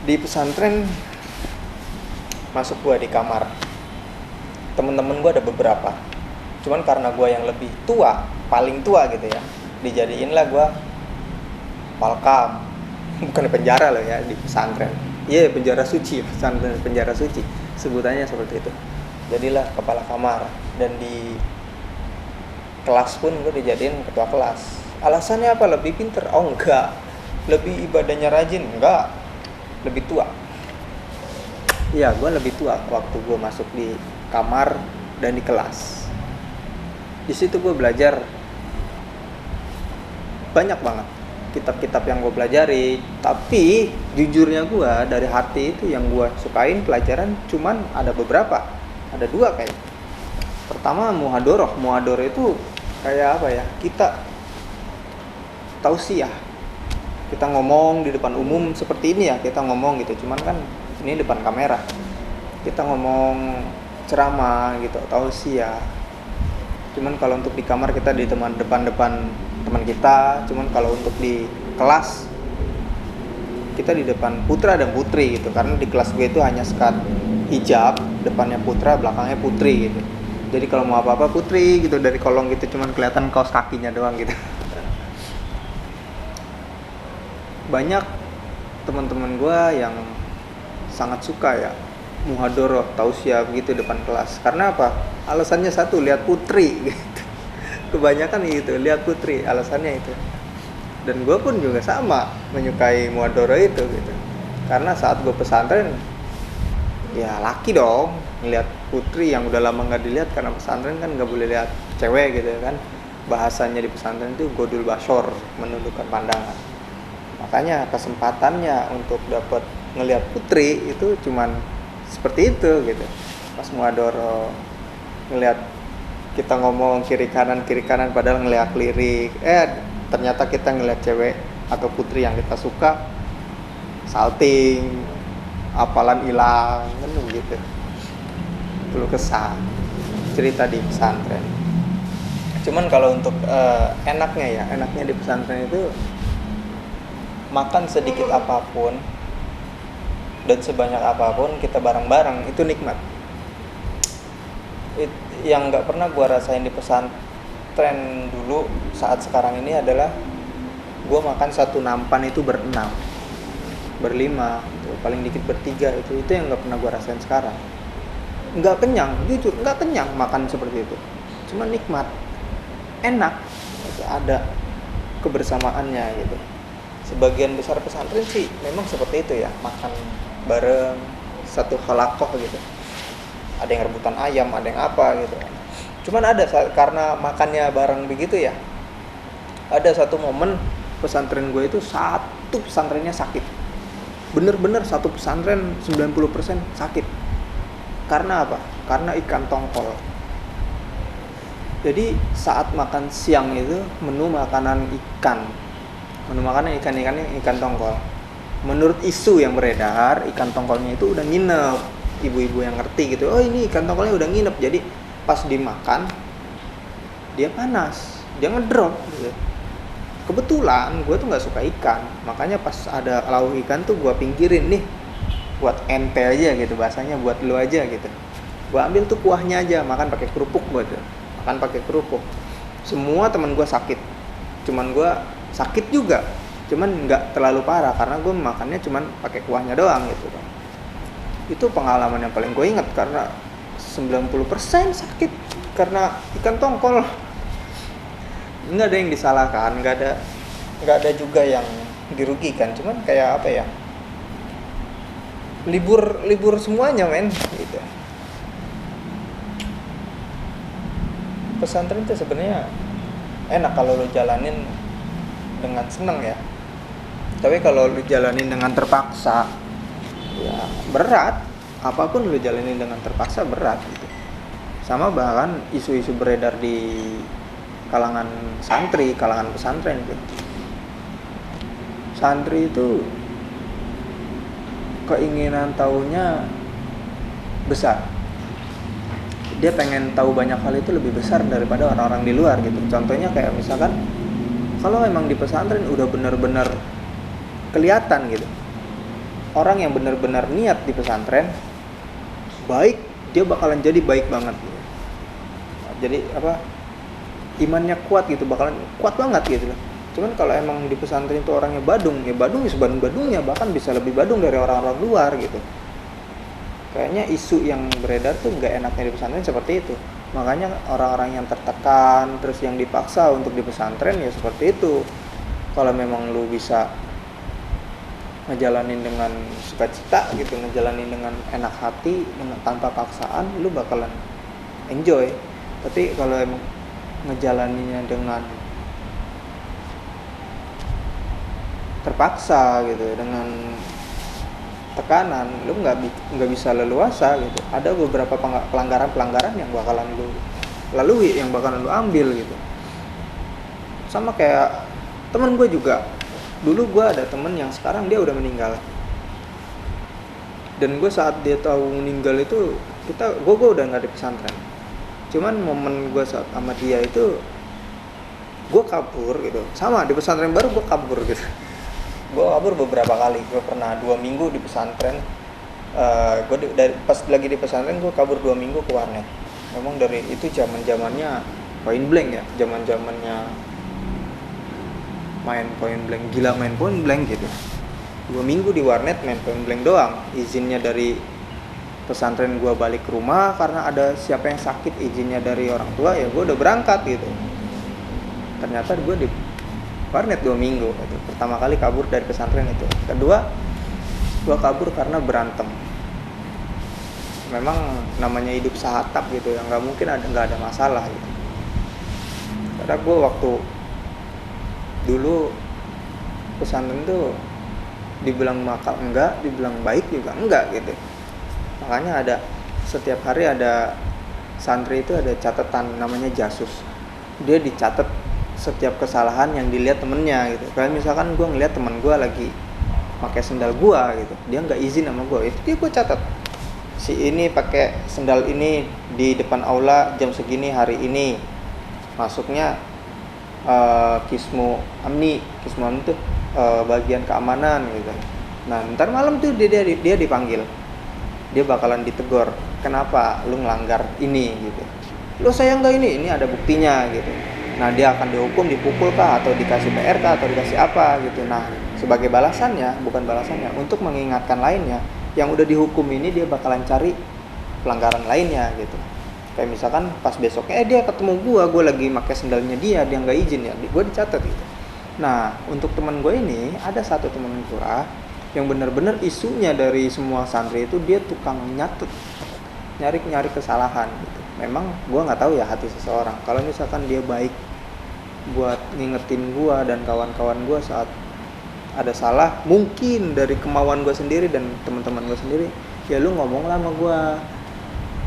Di pesantren masuk gue di kamar, temen-temen gue ada beberapa, cuman karena gue yang lebih tua, paling tua gitu ya, dijadiin lah gue palkam. Bukan di penjara loh ya, di pesantren. Iya, penjara suci, pesantren penjara suci sebutannya seperti itu. Jadilah kepala kamar, dan di kelas pun gue dijadiin ketua kelas. Alasannya apa? Lebih pinter? Oh enggak. Lebih ibadahnya rajin? Enggak. Lebih tua. Iya, gue lebih tua waktu gue masuk di kamar dan di kelas. Di situ gue belajar banyak banget kitab-kitab yang gue pelajari. Tapi jujurnya gue dari hati itu yang gue sukain pelajaran cuman ada beberapa. Ada 2 kayak. Pertama muhadoroh. Muhadoroh itu kayak apa ya? Kita tausiah. Kita ngomong di depan umum seperti ini ya, kita ngomong gitu. Cuman kan ini depan kamera. Kita ngomong ceramah gitu, tausiah. Cuman kalau untuk di kamar kita di depan teman kita. Cuman kalau untuk di kelas kita di depan putra dan putri gitu. Karena di kelas gue itu hanya sekat hijab, depannya putra, belakangnya putri gitu. Jadi kalau mau apa-apa putri gitu dari kolong gitu, cuman kelihatan kaos kakinya doang gitu. Banyak teman-teman gue yang sangat suka ya muhadoroh, tausiah begitu depan kelas. Karena apa? Alasannya satu, lihat putri gitu. Kebanyakan gitu, lihat putri, alasannya itu. Dan gue pun juga sama menyukai muhadoroh itu gitu. Karena saat gue pesantren, ya laki dong ngeliat putri yang udah lama nggak dilihat, karena pesantren kan nggak boleh lihat cewek gitu kan. Bahasanya di pesantren itu godul basor, menundukkan pandangan. Makanya kesempatannya untuk dapat ngelihat putri itu cuman seperti itu gitu. Pas muhadoroh ngelihat kita ngomong kiri kanan padahal ngelihat lirik, ternyata kita ngelihat cewek atau putri yang kita suka, salting, hafalan hilang kan begitu. Perlu kesah cerita di pesantren. Cuman kalau untuk enaknya di pesantren itu makan sedikit apapun dan sebanyak apapun kita bareng-bareng itu nikmat. Yang nggak pernah gue rasain di pesantren dulu saat sekarang ini adalah gue makan satu nampan itu berenam, berlima, paling dikit bertiga, itu yang nggak pernah gue rasain sekarang. Nggak kenyang, jujur nggak kenyang makan seperti itu. Cuma nikmat, enak, ada kebersamaannya gitu. Sebagian besar pesantren sih memang seperti itu ya, makan bareng satu halakoh gitu. Ada yang rebutan ayam, ada yang apa gitu. Cuman ada karena makannya bareng begitu ya. Ada satu momen pesantren gue itu satu pesantrennya sakit. Bener-bener satu pesantren 90% sakit. Karena apa? Karena ikan tongkol. Jadi saat makan siang itu menu makanan ikan tongkol. Menurut isu yang beredar, ikan tongkolnya itu udah nginep. Ibu-ibu yang ngerti gitu, oh ini ikan tongkolnya udah nginep. Jadi pas dimakan dia panas, dia ngedrop gitu. Kebetulan gue tuh nggak suka ikan, makanya pas ada lauk ikan tuh gue pinggirin nih, buat ente aja gitu bahasanya, buat lu aja gitu. Gue ambil tuh kuahnya aja, makan pakai kerupuk gue tuh, makan pakai kerupuk. Semua teman gue sakit, cuman gue sakit juga, cuman nggak terlalu parah karena gue makannya cuman pakai kuahnya doang gitu. Itu pengalaman yang paling gue ingat karena 90% sakit karena ikan tongkol. Nggak ada yang disalahkan, nggak ada juga yang dirugikan, cuman kayak apa ya, libur semuanya men gitu. Pesantren itu sebenarnya enak kalau lu jalanin dengan seneng ya, tapi kalau lu jalanin dengan terpaksa ya berat. Apapun lu jalanin dengan terpaksa berat gitu. Sama bahkan isu-isu beredar di kalangan santri, kalangan pesantren gitu. Santri itu keinginan tahunya besar. Dia pengen tahu banyak hal itu lebih besar daripada orang-orang di luar gitu. Contohnya kayak misalkan kalau emang di pesantren udah benar-benar kelihatan gitu, orang yang benar-benar niat di pesantren baik, dia bakalan jadi baik banget gitu. Jadi apa, imannya kuat gitu, bakalan kuat banget gitu loh. Cuman kalau emang di pesantren itu orangnya badung, ya badung ya sebadung-badungnya, bahkan bisa lebih badung dari orang-orang luar gitu. Kayaknya isu yang beredar tuh nggak enaknya di pesantren seperti itu. Makanya orang-orang yang tertekan, terus yang dipaksa untuk di pesantren ya seperti itu. Kalau memang lu bisa ngejalanin dengan sukacita gitu, ngejalanin dengan enak hati, dengan tanpa paksaan, lu bakalan enjoy. Tapi kalau emang ngejalaninnya dengan terpaksa gitu, dengan tekanan, lu nggak bisa leluasa gitu. Ada beberapa pelanggaran yang bakalan lu lalui, yang bakalan lu ambil gitu. Sama kayak temen gue juga. Dulu gue ada temen yang sekarang dia udah meninggal. Dan gue saat dia tahu meninggal itu, gue udah nggak di pesantren. Cuman momen gue saat sama dia itu, gue kabur gitu. Sama di pesantren baru gue kabur gitu. Gue kabur beberapa kali. Gue pernah 2 minggu di pesantren. Pas lagi di pesantren gue kabur 2 minggu ke warnet. Memang dari itu zamannya point blank ya, zamannya main point blank, gila main point blank gitu. 2 minggu di warnet main point blank doang. Izinnya dari pesantren gue balik ke rumah karena ada siapa yang sakit, izinnya dari orang tua, ya gue udah berangkat gitu. Ternyata gue di warnet 2 minggu gitu. Pertama kali kabur dari pesantren itu. Kedua, gue kabur karena berantem. Memang namanya hidup sahatap gitu ya, nggak mungkin nggak ada masalah gitu. Karena gue waktu dulu pesantren tuh dibilang makal enggak, dibilang baik juga enggak gitu. Makanya setiap hari ada santri itu ada catatan namanya jasus. Dia dicatat setiap kesalahan yang dilihat temennya gitu. Kayak misalkan gue ngeliat temen gue lagi pakai sendal gue gitu, dia nggak izin sama gue, itu dia gue catat. Si ini pakai sendal ini di depan aula jam segini hari ini, masuknya Kismu Amni tuh bagian keamanan gitu. Nah ntar malam tuh dia dipanggil, dia bakalan ditegur, kenapa lu ngelanggar ini gitu, lu sayang gak ini ada buktinya gitu. Nah dia akan dihukum, dipukul kah, atau dikasih PR kah, atau dikasih apa gitu. Nah sebagai balasannya, untuk mengingatkan lainnya, yang udah dihukum ini dia bakalan cari pelanggaran lainnya gitu. Kayak misalkan pas besoknya dia ketemu gue lagi pakai sendalnya dia nggak izin ya, gue dicatat gitu. Nah untuk teman gue ini, ada satu teman gue yang benar-benar isunya dari semua santri itu, dia tukang nyatet, nyari kesalahan gitu. Memang gue nggak tahu ya hati seseorang. Kalau misalkan dia baik buat ngingetin gue dan kawan-kawan gue saat ada salah, mungkin dari kemauan gue sendiri dan teman-teman gue sendiri, ya lu ngomong lah sama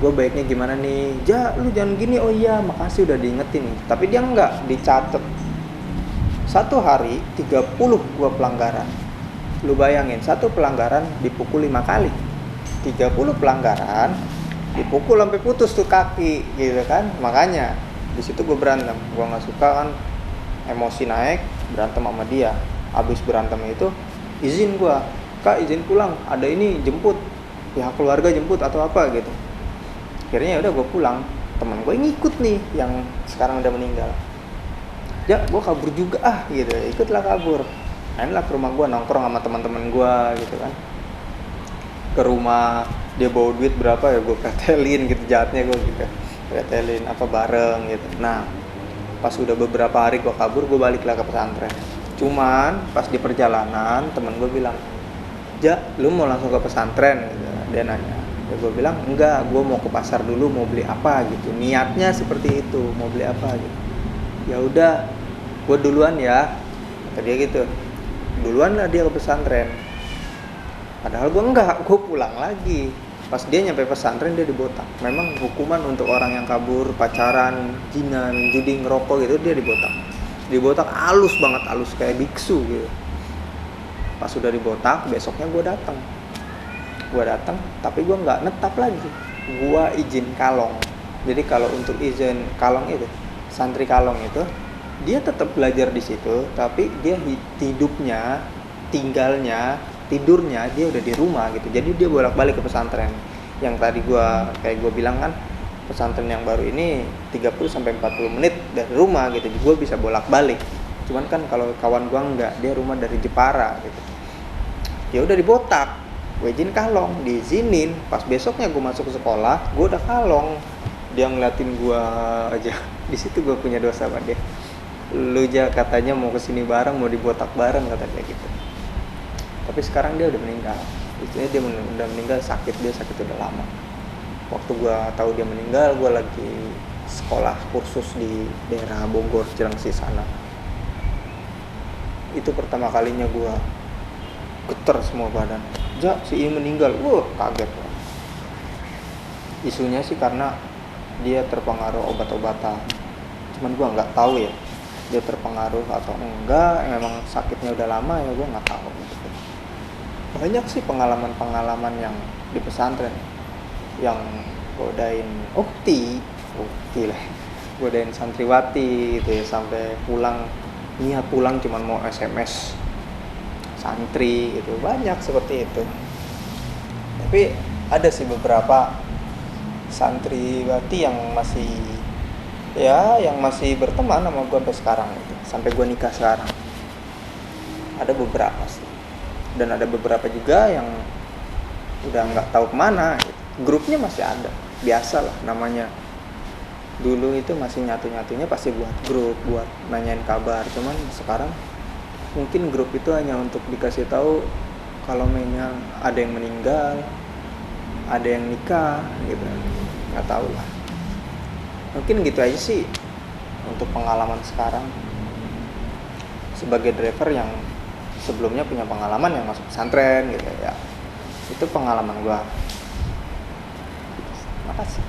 gue baiknya gimana nih, lu jangan gini, oh iya makasih udah diingetin nih. Tapi dia enggak, dicatat satu hari 30 gue pelanggaran. Lu bayangin, satu pelanggaran dipukul 5 kali, 30 pelanggaran dipukul sampai putus tuh kaki gitu kan. Makanya di situ gue berantem, gue nggak suka kan, emosi naik, berantem sama dia. Abis berantem itu izin gue, kak izin pulang, ada ini jemput, pihak keluarga jemput atau apa gitu. Akhirnya ya udah gue pulang. Teman gue ngikut nih yang sekarang udah meninggal. Ya gue kabur juga gitu, ikutlah kabur. Mainlah ke rumah gue, nongkrong sama teman-teman gue gitu kan. Ke rumah, dia bawa duit berapa ya gue pretelin gitu, jahatnya gue gitu, pretelin apa bareng gitu. Nah pas udah beberapa hari gue kabur, gue baliklah ke pesantren. Cuman pas di perjalanan temen gue bilang, lu mau langsung ke pesantren gitu. Dia nanya, ya gue bilang enggak, gue mau ke pasar dulu, mau beli apa gitu. Niatnya seperti itu, mau beli apa gitu. Ya udah, gue duluan ya, kata dia gitu. Duluan lah dia ke pesantren. Padahal gue enggak, gue pulang lagi. Pas dia nyampe pesantren, dia dibotak. Memang hukuman untuk orang yang kabur, pacaran, jinan, judi, ngerokok gitu, dia dibotak. Dibotak halus banget, halus kayak biksu gitu. Pas sudah dibotak, besoknya gue datang, tapi gue nggak netap lagi. Gue izin kalong. Jadi kalau untuk izin kalong itu, santri kalong itu, dia tetap belajar di situ, tapi dia hidupnya, tinggalnya tidurnya dia udah di rumah gitu. Jadi dia bolak-balik ke pesantren. Yang tadi gue bilang kan, pesantren yang baru ini 30 sampai 40 menit dari rumah gitu. Gue bisa bolak-balik. Cuman kan kalau kawan gue enggak, dia rumah dari Jepara gitu. Ya udah di Botak, gue izin kalong, diizinin. Pas besoknya gue masuk ke sekolah, gue udah kalong. Dia ngeliatin gue aja. Di situ gue punya dosa sama dia. Lu aja katanya mau kesini bareng, mau di Botak bareng, kata dia gitu. Tapi sekarang dia udah meninggal. Istrinya dia udah meninggal, dia sakit udah lama. Waktu gue tahu dia meninggal, gue lagi sekolah kursus di daerah Bogor, Cilengsi sana. Itu pertama kalinya gue geter semua badan. Si ini meninggal, kaget. Isunya sih karena dia terpengaruh obat-obatan. Cuman gue nggak tahu ya, dia terpengaruh atau enggak. Memang sakitnya udah lama ya, gue nggak tahu. Banyak sih pengalaman-pengalaman yang di pesantren, yang godain ukti lah, godain santriwati gitu ya, sampai niat pulang cuman mau SMS santri gitu, banyak seperti itu. Tapi ada sih beberapa santriwati yang masih berteman sama gue sampai sekarang gitu, sampai gue nikah sekarang. Ada beberapa sih, dan ada beberapa juga yang udah nggak tahu kemana gitu. Grupnya masih ada, biasa lah namanya. Dulu itu masih nyatu-nyatunya pasti buat grup, buat nanyain kabar. Cuman sekarang mungkin grup itu hanya untuk dikasih tahu kalau mainnya ada yang meninggal, ada yang nikah gitu, nggak tahu lah. Mungkin gitu aja sih untuk pengalaman sekarang sebagai driver yang sebelumnya punya pengalaman yang masuk pesantren gitu ya. Itu pengalaman gua. Makasih.